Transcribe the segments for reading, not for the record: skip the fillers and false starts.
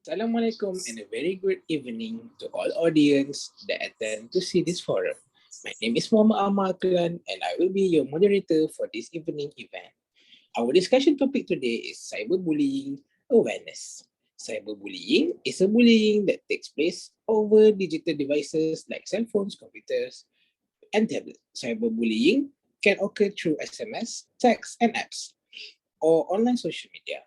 Assalamualaikum and a very good evening to all audience that attend to see this forum. My name is Muhammad Amaklan and I will be your moderator for this evening event. Our discussion topic today is cyberbullying awareness. Cyberbullying is a bullying that takes place over digital devices like cell phones, computers, and tablets. Cyberbullying can occur through SMS, text, and apps, or online social media.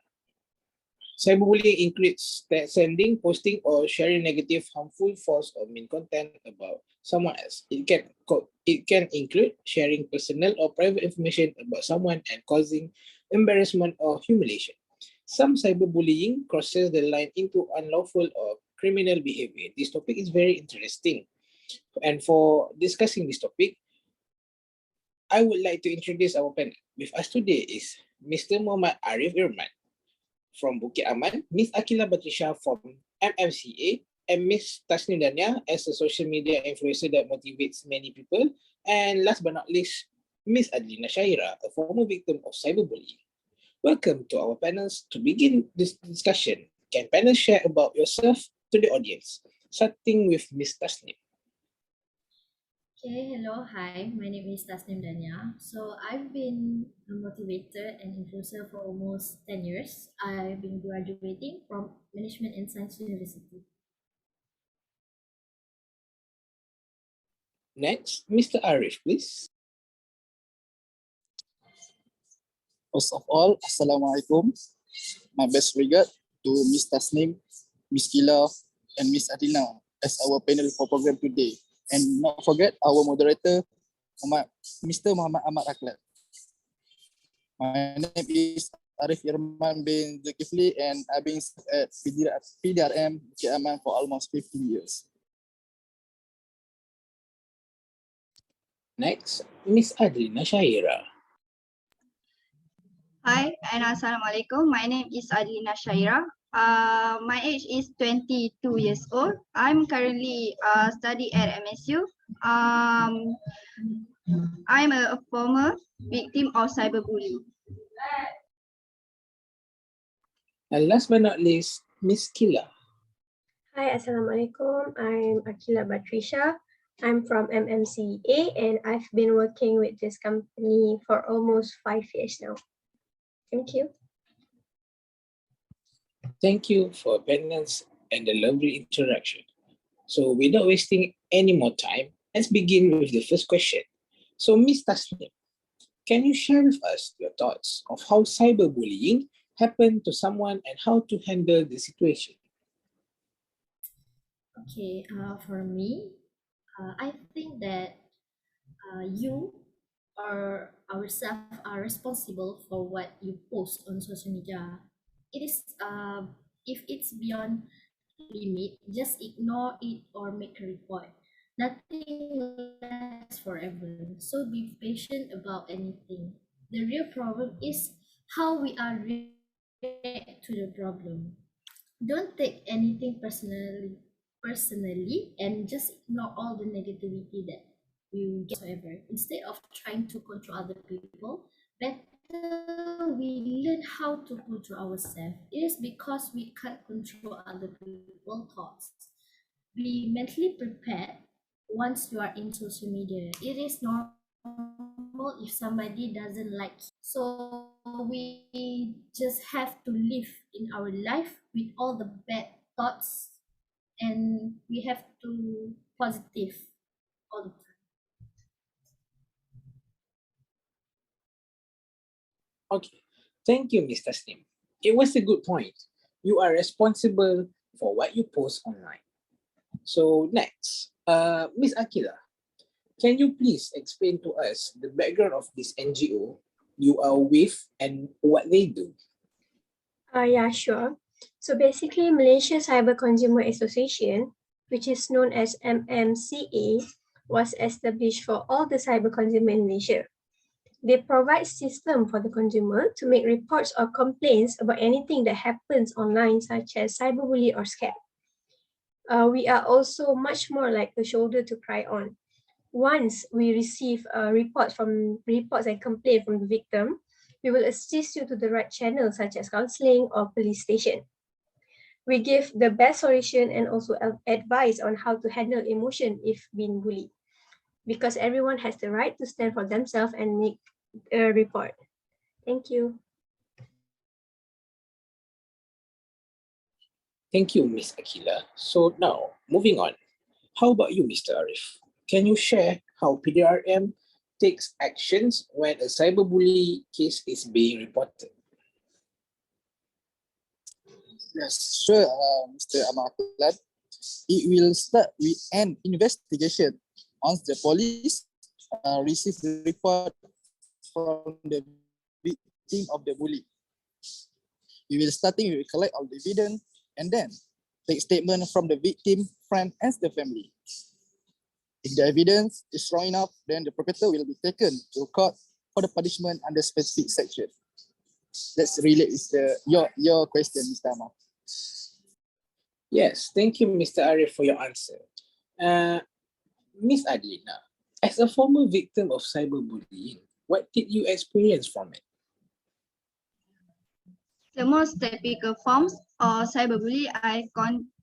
Cyberbullying includes sending, posting, or sharing negative, harmful, false, or mean content about someone else. It can include sharing personal or private information about someone and causing embarrassment or humiliation. Some cyberbullying crosses the line into unlawful or criminal behavior. This topic is very interesting. And for discussing this topic, I would like to introduce our panel. With us today is Mr. Muhammad Arif Irman from Bukit Aman, Miss Akila Batrisha from MMCA, and Miss Tasnim Dania as a social media influencer that motivates many people. And last but not least, Miss Adlina Shaira, a former victim of cyberbullying. Welcome to our panels. To begin this discussion, can panelists share about yourself to the audience? Starting with Miss Tasnim. Okay, hello, hi. My name is Tasnim Dania. So I've been a motivator and influencer for almost 10 years. I've been graduating from Management and Science University. Next, Mr. Arif, please. First of all, Assalamualaikum. My best regard to Miss Tasnim, Miss Kila, and Miss Adina as our panel for program today. And not forget our moderator, Mr. Muhammad Ahmad Aklan. My name is Arif Irman bin Zulkifli and I've been at PDRM Bukit Aman for almost 15 years. Next, Miss Adlina Shaira. Hi and Assalamualaikum. My name is Adlina Shaira. My age is 22 years old. I'm currently study at MSU. I'm a former victim of cyberbullying. And last but not least, Miss Kila. Hi, Assalamualaikum. I'm Akila Batrisha. I'm from MMCA and I've been working with this company for almost 5 years now. Thank you. Thank you for panels and the lovely interaction. So without wasting any more time, let's begin with the first question. So Ms. Tasnim, can you share with us your thoughts of how cyberbullying happened to someone and how to handle the situation? Okay, for me, I think that you or ourselves are responsible for what you post on social media. It is if it's beyond limit, just ignore it or make a report. Nothing lasts forever. So be patient about anything. The real problem is how we are react to the problem. Don't take anything personally and just ignore all the negativity that you get whatsoever. Instead of trying to control other people, better we learn how to control ourselves. It is because we can't control other people's thoughts. Be mentally prepared once you are in social media. It is normal if somebody doesn't like you. So we just have to live in our life with all the bad thoughts and we have to positive all the time. Okay, thank you, Mr. Tasnim. It was a good point. You are responsible for what you post online. So next, Miss Akila, can you please explain to us the background of this NGO you are with and what they do? Yeah, sure. So basically, Malaysia Cyber Consumer Association, which is known as MMCA, was established for all the cyber consumer in Malaysia. They provide system for the consumer to make reports or complaints about anything that happens online, such as cyberbullying or scam. We are also much more like a shoulder to cry on. Once we receive reports and complaints from the victim, we will assist you to the right channel, such as counseling or police station. We give the best solution and also advice on how to handle emotion if being bullied, because everyone has the right to stand for themselves and make a report. Thank you. Thank you, Miss Akila. So now, moving on. How about you, Mr. Arif? Can you share how PDRM takes actions when a cyberbully case is being reported? Yes, sure, Mr. Amaklan. It will start with an investigation. Once the police receive the report from the victim of the bully, we will starting to collect all the evidence and then take statement from the victim, friend, and the family. If the evidence is strong enough, then the perpetrator will be taken to court for the punishment under specific section. Let's relate is your question, Mr. Amar. Yes, thank you, Mr. Arif, for your answer. Miss Adlina, as a former victim of cyberbullying, what did you experience from it? The most typical forms of cyberbullying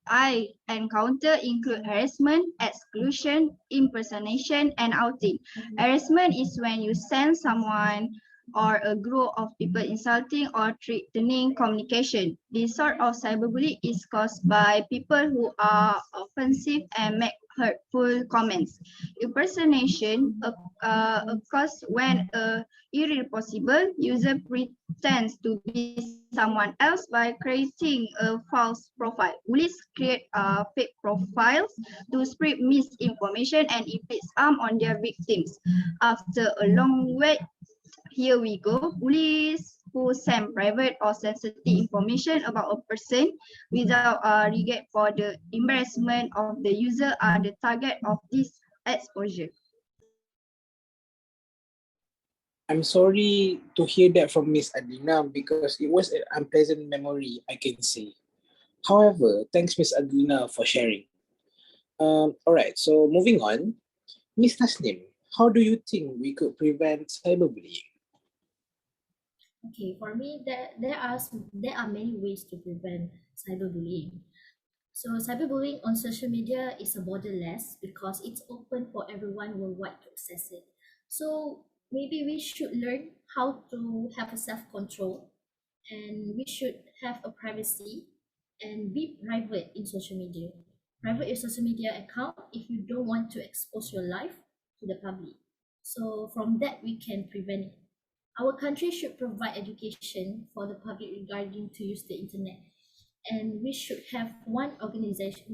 I encounter include harassment, exclusion, impersonation, and outing. Harassment is when you send someone or a group of people insulting or threatening communication. This sort of cyberbullying is caused by people who are offensive and make hurtful comments. Impersonation occurs when a irresponsible user pretends to be someone else by creating a false profile. Bullies create fake profiles to spread misinformation and inflict harm on their victims. After a long wait, here we go. Bullies who send private or sensitive information about a person without regard for the embarrassment of the user are the target of this exposure. I'm sorry to hear that from Miss Adlina because it was an unpleasant memory, I can say. However, thanks, Miss Adlina, for sharing. All right, so moving on. Miss Tasnim, how do you think we could prevent cyberbullying? Okay, for me, there are many ways to prevent cyberbullying. So cyberbullying on social media is a borderless because it's open for everyone worldwide to access it. So maybe we should learn how to have a self-control, and we should have a privacy and be private in social media. Private your social media account if you don't want to expose your life to the public. So from that we can prevent it. Our country should provide education for the public regarding to use the internet, and we should have one organization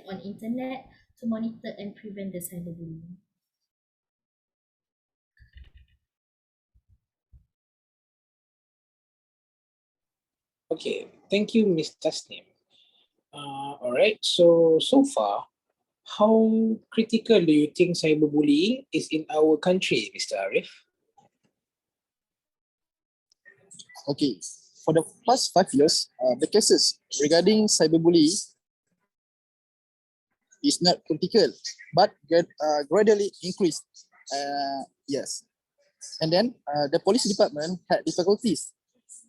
on internet to monitor and prevent the cyberbullying. Okay, thank you, Miss Tasnim. All right, so far, how critical do you think cyberbullying is in our country, Mr. Arif? Okay, for the past 5 years, the cases regarding cyberbullying is not critical, but gradually increased. Yes, and then the police department had difficulties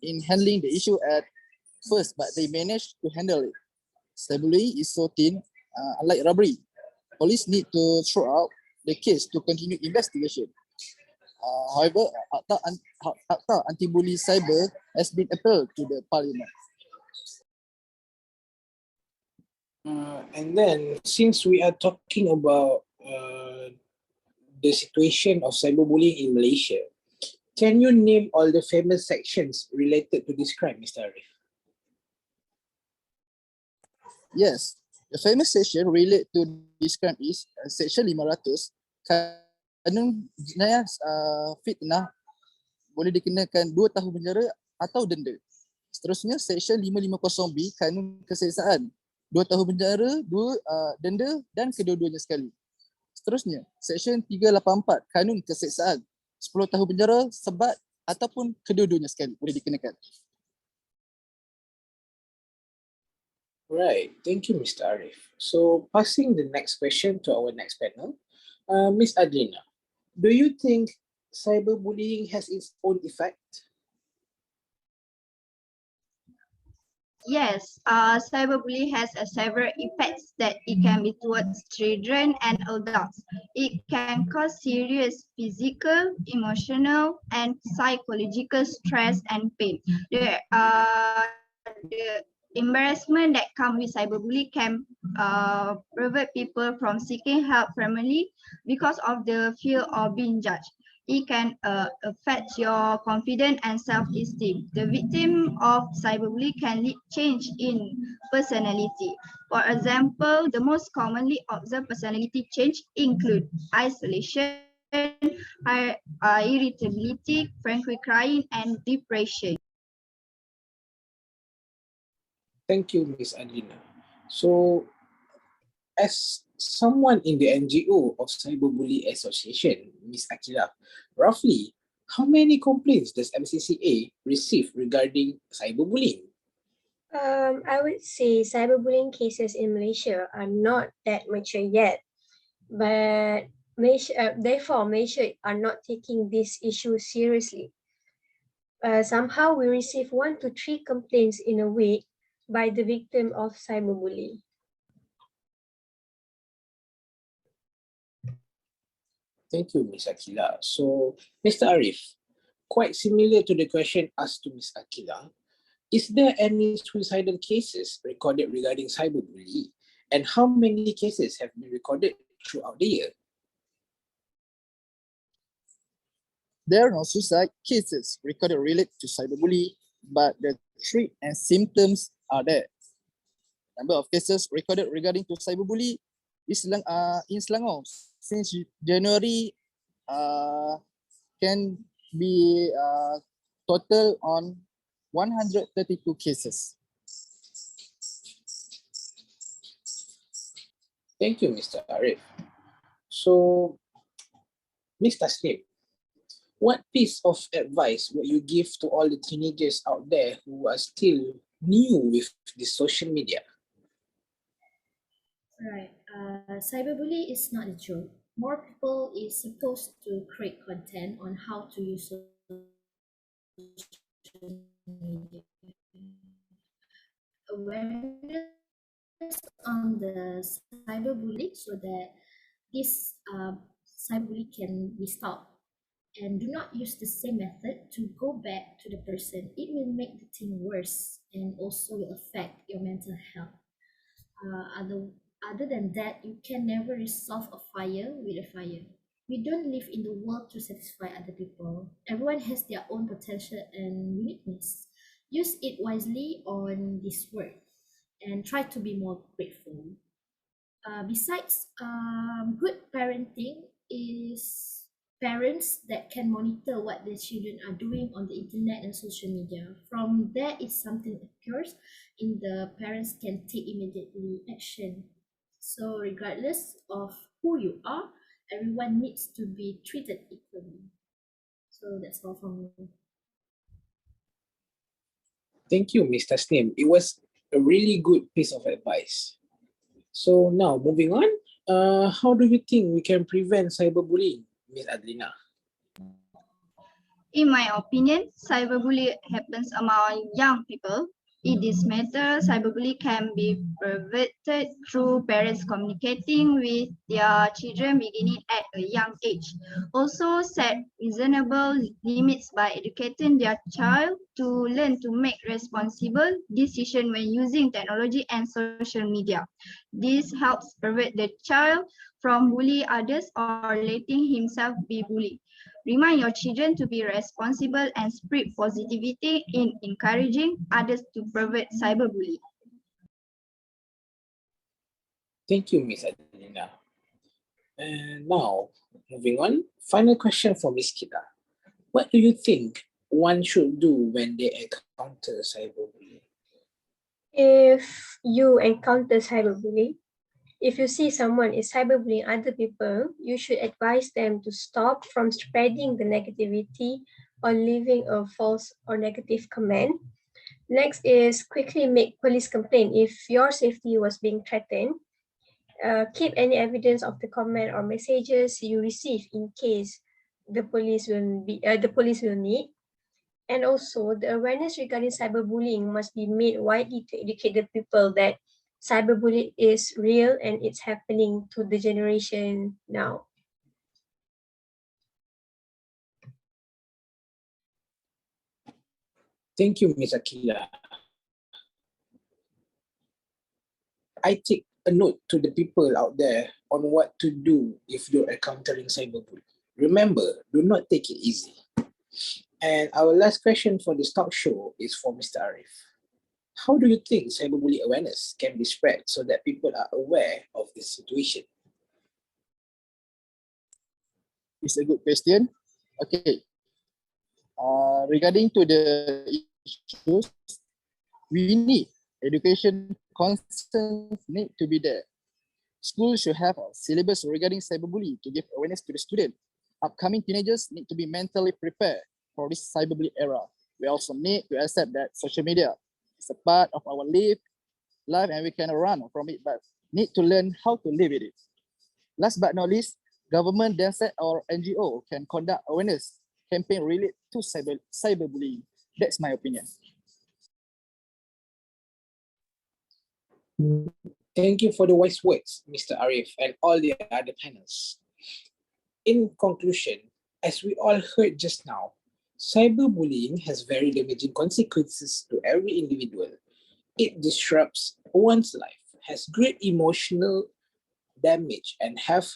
in handling the issue at first, but they managed to handle it. Cyberbullying is so thin, unlike robbery. Police need to throw out the case to continue investigation. However, Akta Anti-Bully Cyber has been appealed to the Parliament. And then, since we are talking about the situation of cyberbullying in Malaysia, can you name all the famous sections related to this crime, Mr. Arif? Yes, the famous section related to this crime is Section 500, Kanun Jenayah Fitnah boleh dikenakan 2 tahun penjara atau denda. Seterusnya, Section 550B, Kanun Keseksaan, 2 tahun penjara, 2 denda dan kedua-duanya sekali. Seterusnya, Section 384, Kanun Keseksaan, 10 tahun penjara, sebat ataupun kedua-duanya sekali boleh dikenakan. Right, thank you, Mr. Arif. So, passing the next question to our next panel, Miss Adlina, do you think cyberbullying has its own effect? Yes, cyberbullying has several effects that it can be towards children and adults. It can cause serious physical, emotional, and psychological stress and pain. The embarrassment that comes with cyberbullying can prevent people from seeking help family because of the fear of being judged. It can affect your confidence and self-esteem. The victim of cyberbullying can lead change in personality. For example, the most commonly observed personality change include isolation, irritability, frequent crying, and depression. Thank you, Miss Adlina. So, as someone in the NGO of Cyberbully Association, Miss Akila, roughly how many complaints does MCCA receive regarding cyberbullying? I would say cyberbullying cases in Malaysia are not that mature yet, but therefore Malaysia are not taking this issue seriously. Somehow we receive 1 to 3 complaints in a week by the victim of cyberbullying. Thank you, Miss Akila. So, Mr. Arif, quite similar to the question asked to Miss Akila, is there any suicidal cases recorded regarding cyberbullying? And how many cases have been recorded throughout the year? There are no suicide cases recorded related to cyberbullying, but the treat and symptoms are there. Number of cases recorded regarding to cyberbullying in Selangor since January can be total on 132 cases. Thank you, Mr. Arif. So, Ms. Tasnim, what piece of advice would you give to all the teenagers out there who are still new with the social media? Right. Cyberbullying is not a joke. More people is supposed to create content on how to use social media. Awareness on the cyberbullying so that this cyberbully can be stopped. And do not use the same method to go back to the person. It will make the thing worse and also will affect your mental health. Other than that, you can never resolve a fire with a fire. We don't live in the world to satisfy other people. Everyone has their own potential and uniqueness. Use it wisely on this world and try to be more grateful. Besides, good parenting is parents that can monitor what their children are doing on the internet and social media. From there, if something occurs, in the parents can take immediately action. So, regardless of who you are, everyone needs to be treated equally. So that's all from me. Thank you, Ms. Tasnim. It was a really good piece of advice. So now, moving on, how do you think we can prevent cyberbullying, Ms. Adlina? In my opinion, cyberbullying happens among young people. In this matter, cyberbullying can be prevented through parents communicating with their children beginning at a young age. Also, set reasonable limits by educating their child to learn to make responsible decisions when using technology and social media. This helps prevent the child from bullying others or letting himself be bullied. Remind your children to be responsible and spread positivity in encouraging others to prevent cyberbullying. Thank you, Ms. Adlina. And now, moving on, final question for Ms. Kita. What do you think one should do when they encounter cyberbullying? If you encounter cyberbullying, if you see someone is cyberbullying other people, you should advise them to stop from spreading the negativity or leaving a false or negative comment. Next is quickly make police complaint if your safety was being threatened. Keep any evidence of the comment or messages you receive in case the police will need. And also, the awareness regarding cyberbullying must be made widely to educate the people that cyberbullying is real and it's happening to the generation now. Thank you, Ms. Akila. I take a note to the people out there on what to do if you're encountering cyberbullying. Remember, do not take it easy. And our last question for this talk show is for Mr. Arif. How do you think cyberbullying awareness can be spread so that people are aware of this situation? It's a good question. Okay. Regarding to the issues, we need education concerns need to be there. Schools should have a syllabus regarding cyberbullying to give awareness to the student. Upcoming teenagers need to be mentally prepared for this cyberbullying era. We also need to accept that social media is a part of our life and we cannot run from it, but need to learn how to live with it. Last but not least, government, DSET or NGO can conduct awareness campaign related to cyberbullying. That's my opinion. Thank you for the wise words, Mr. Arif, and all the other panels. In conclusion, as we all heard just now, cyberbullying has very damaging consequences to every individual. It disrupts one's life, has great emotional damage, and have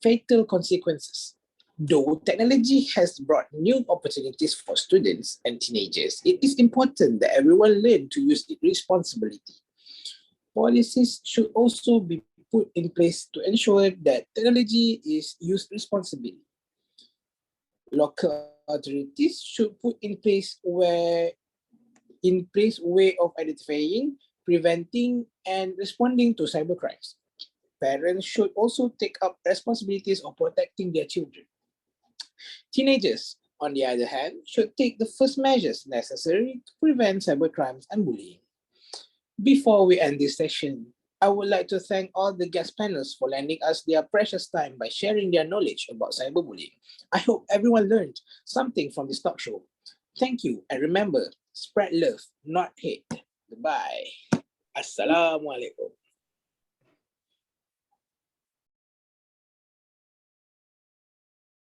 fatal consequences. Though technology has brought new opportunities for students and teenagers, it is important that everyone learn to use it responsibly. Policies should also be put in place to ensure that technology is used responsibly. Local authorities should put in place way of identifying, preventing, and responding to cybercrimes. Parents should also take up responsibilities of protecting their children. Teenagers, on the other hand, should take the first measures necessary to prevent cybercrimes and bullying. Before we end this session, I would like to thank all the guest panelists for lending us their precious time by sharing their knowledge about cyberbullying. I hope everyone learned something from this talk show. Thank you, and remember, spread love, not hate. Goodbye. Assalamualaikum.